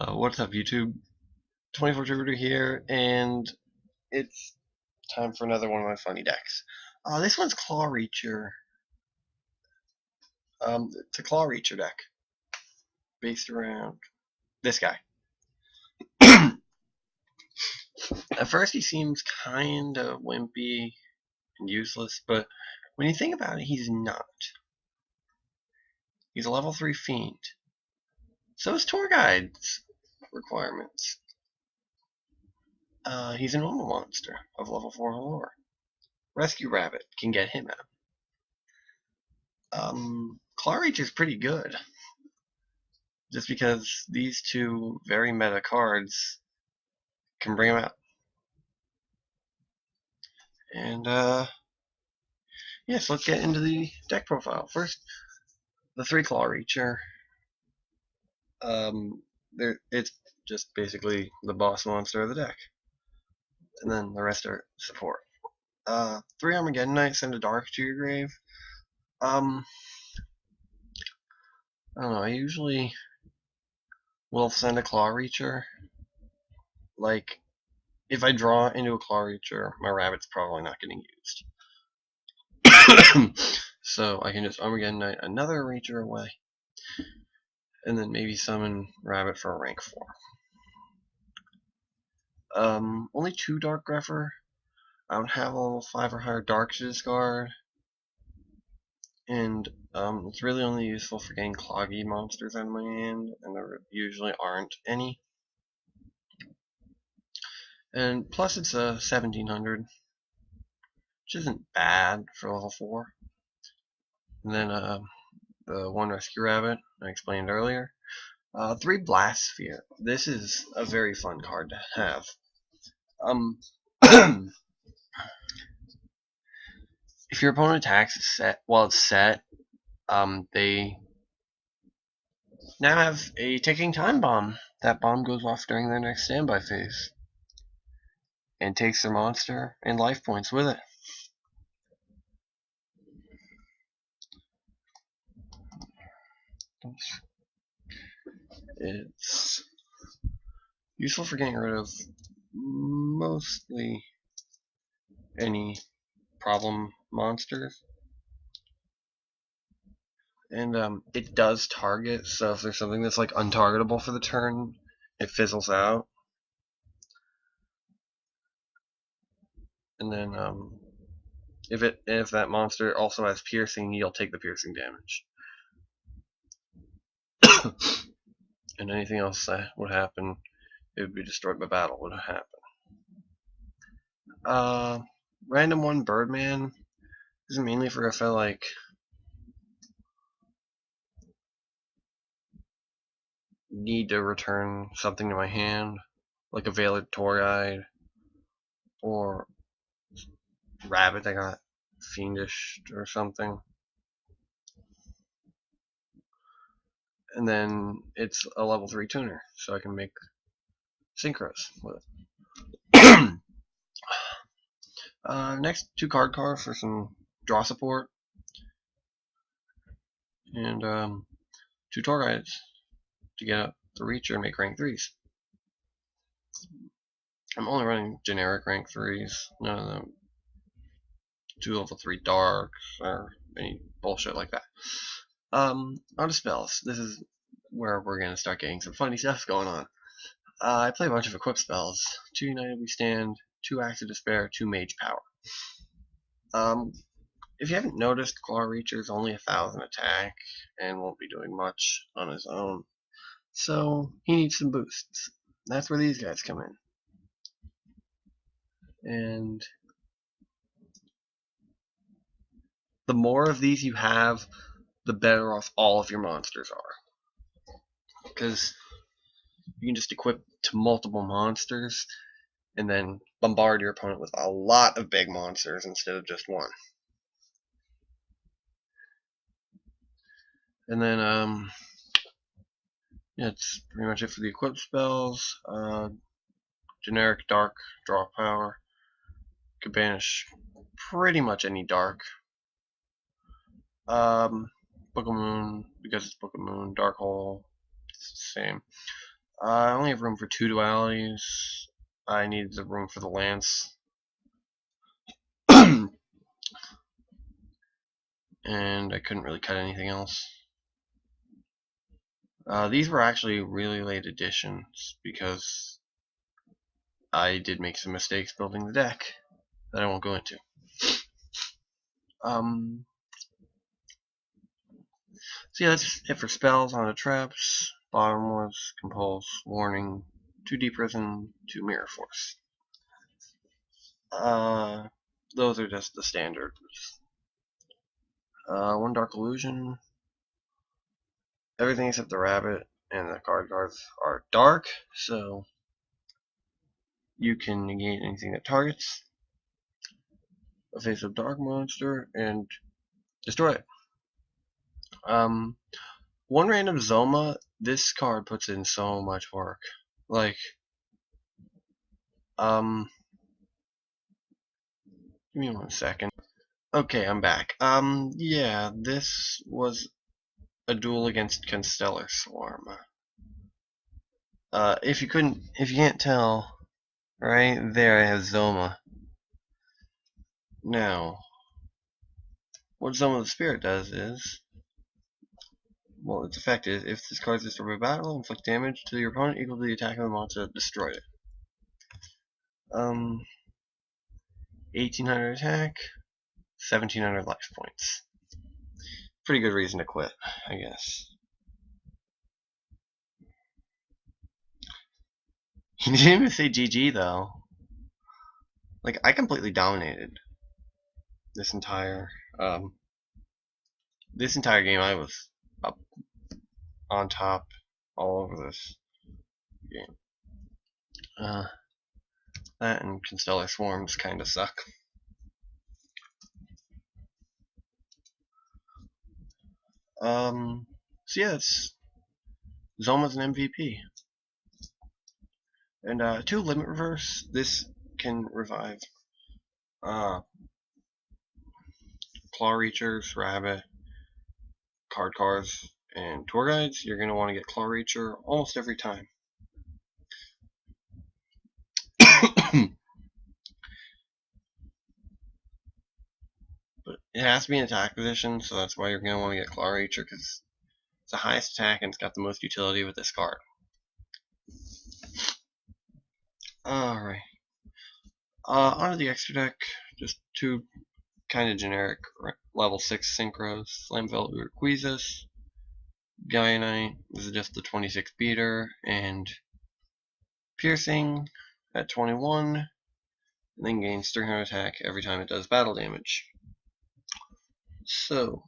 What's up, YouTube? 24 Jupiter here, and it's time for another one of my funny decks. This one's Claw Reacher. It's a Claw Reacher deck based around this guy. At first, he seems kind of wimpy and useless, but when you think about it, he's not. He's a level 3 Fiend. So is Tour Guide's requirements. He's a normal monster of level 4 lore. Rescue Rabbit can get him out. Claw Reach is pretty good, just because these two very meta cards can bring him out. And yes, let's get into the deck profile. First, the 3 Claw Reacher. It's just basically the boss monster of the deck, and then the rest are support. 3 Armageddon Knight, send a dark to your grave. I don't know. I usually will send a Claw Reacher. Like, if I draw into a Claw Reacher, my rabbit's probably not getting used. So I can just Armageddon Knight another Reacher away, and then maybe summon Rabbit for a rank 4. Only 2 Dark Grepher. I don't have a level 5 or higher Dark to discard, and it's really only useful for getting cloggy monsters out of my hand, and there usually aren't any. And plus it's a 1700, which isn't bad for level 4. And then the 1 Rescue Rabbit I explained earlier. 3 Blast Sphere. This is a very fun card to have. If your opponent attacks while it's set, they now have a ticking time bomb. That bomb goes off during their next standby phase and takes their monster and life points with it. It's useful for getting rid of mostly any problem monsters. And it does target, so if there's something that's like untargetable for the turn, it fizzles out. And then if that monster also has piercing, you'll take the piercing damage. And anything else that would happen, it would be destroyed by battle would happen. Random 1 Birdman. This is mainly for if I like need to return something to my hand, like a Veiled Tour Guide or Rabbit that got fiendish or something. And then it's a level 3 tuner, so I can make synchros with it. Next, 2 card cards for some draw support, and 2 tour guides to get up the Reacher and make rank 3s. I'm only running generic rank 3s, none of them 2 level 3 darks or any bullshit like that. On to spells. This is where we're going to start getting some funny stuff going on. I play a bunch of equip spells. 2 United We Stand, 2 Acts of Despair, 2 Mage Power. If you haven't noticed, Claw Reacher is only 1,000 attack and won't be doing much on his own. So he needs some boosts. That's where these guys come in. And the more of these you have, the better off all of your monsters are. Because you can just equip to multiple monsters and then bombard your opponent with a lot of big monsters instead of just one. And then yeah, that's pretty much it for the equip spells. Generic dark draw power. Could banish pretty much any dark. Book of Moon, because it's Book of Moon, Dark Hole, It's the same. I only have room for 2 dualities. I needed the room for the lance. And I couldn't really cut anything else. These were actually really late additions because I did make some mistakes building the deck that I won't go into. So yeah, that's it for spells. On the traps. Bottom was Compulse, Warning, 2 Deep Prison, 2 Mirror Force. Those are just the standards. 1 Dark Illusion. Everything except the rabbit and the cards are dark, so you can negate anything that targets a face-up dark monster and destroy it. 1 random Zoma. This card puts in so much work. Like, give me 1 second. Okay, I'm back. Yeah, this was a duel against Constellar Swarm. If you can't tell, right there I have Zoma. Now, what Zoma the Spirit does is, well, its effect is, if this card is destroyed by battle, inflict damage to your opponent equal to the attack of the monster that destroyed it. 1800 attack, 1700 life points. Pretty good reason to quit, I guess. He didn't even say GG though. Like, I completely dominated this entire game. I was up on top all over this game. That and Constellar Swarms kind of suck. So yeah, Zoma's an MVP. And 2 Limit Reverse. This can revive Claw Reachers, Rabbit, Cars, and Tour Guides. You're going to want to get Claw Reacher almost every time. But it has to be in attack position, so that's why you're going to want to get Claw Reacher, because it's the highest attack and it's got the most utility with this card. Alright. Onto the extra deck, just 2 kind of generic level 6 synchros. Flamvelt Urquizus, Gaianite, this is just the 26 beater, and Piercing at 21, and then gains 300 attack every time it does battle damage. So,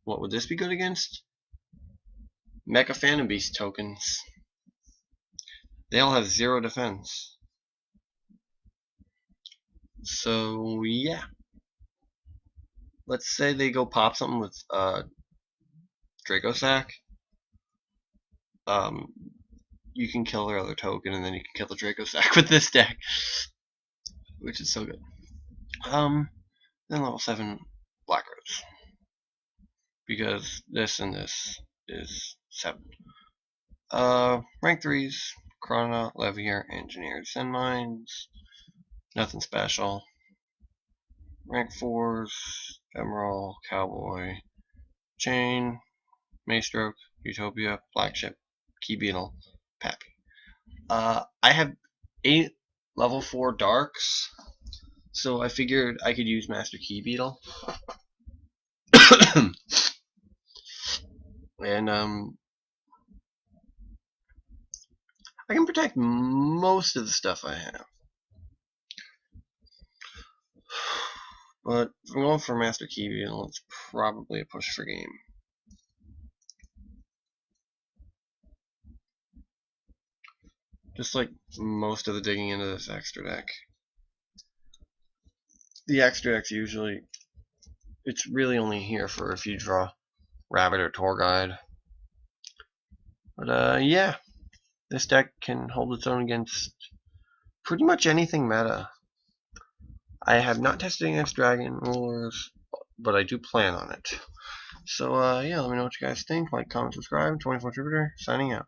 what would this be good against? Mecha Phantom Beast tokens. They all have 0 defense. So, yeah. Let's say they go pop something with Dracosack. You can kill their other token, and then you can kill the Dracosack with this deck, which is so good. Then level 7 Black Rose, because this and this is 7. Rank 3s, Chrononaut, Levier, Engineered Sand Mines. Nothing special. Rank 4s, Emerald, Cowboy, Chain, Maystroke, Utopia, Black Ship, Key Beetle, Pappy. I have 8 level 4 darks, so I figured I could use Master Key Beetle. And I can protect most of the stuff I have. But if I'm going for Master Key Beetle, it's probably a push for game. Just like most of the digging into this extra deck. The extra deck's usually, it's really only here for if you draw Rabbit or Tour Guide. But yeah, this deck can hold its own against pretty much anything meta. I have not tested against Dragon Rulers, but I do plan on it. So yeah, let me know what you guys think. Like, comment, subscribe. 24 Jupiter, signing out.